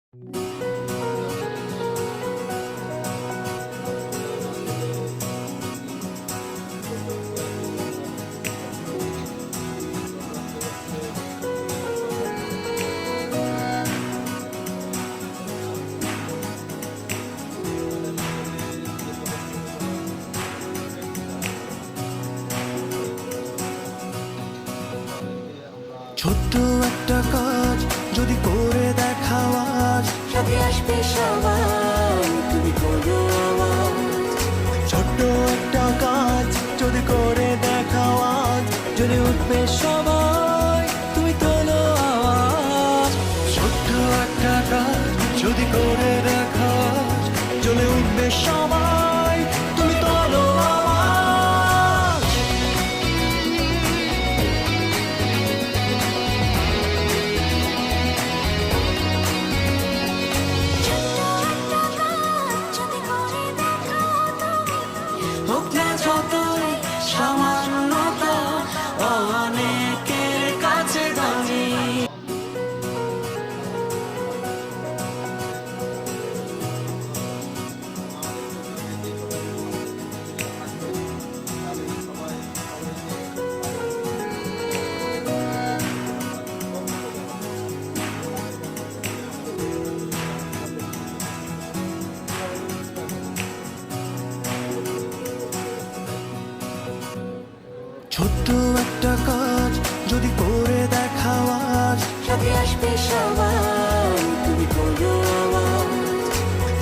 ছোট্ট একটা কাজ যদি করে দেখাও আজ, সাথে আসবে সবাই, তুমি করো আওয়াজ। ছোট্ট একটা কাজ যদি করে দেখাও আজ, জ্বলে উঠবে সবাই, তুমি তোলো আওয়াজ। ছোট্ট একটা কাজ যদি করে দেখাও আজ, জ্বলে উঠবে সবাই, তুমি তোলো আওয়াজ। হোক না যতই সামান্যতা, অনেকের কাছে দামি। ছোট্ট একটা কাজ যদি করে দেখাও আজ, সাথে আসবে সবাই, তুমি করো আওয়াজ।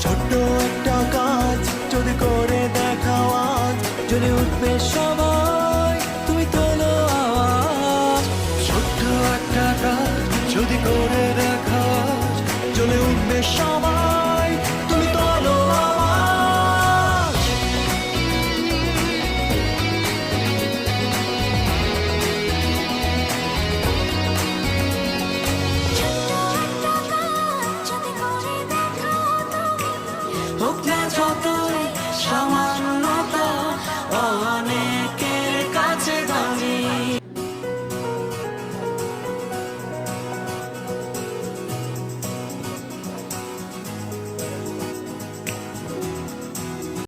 ছোট্ট একটা কাজ যদি করে দেখাও আজ, জ্বলে উঠবে সবাই, তুমি তোলো আওয়াজ। ছোট্ট একটা কাজ যদি করে দেখাও আজ, জ্বলে উঠবে সবাই।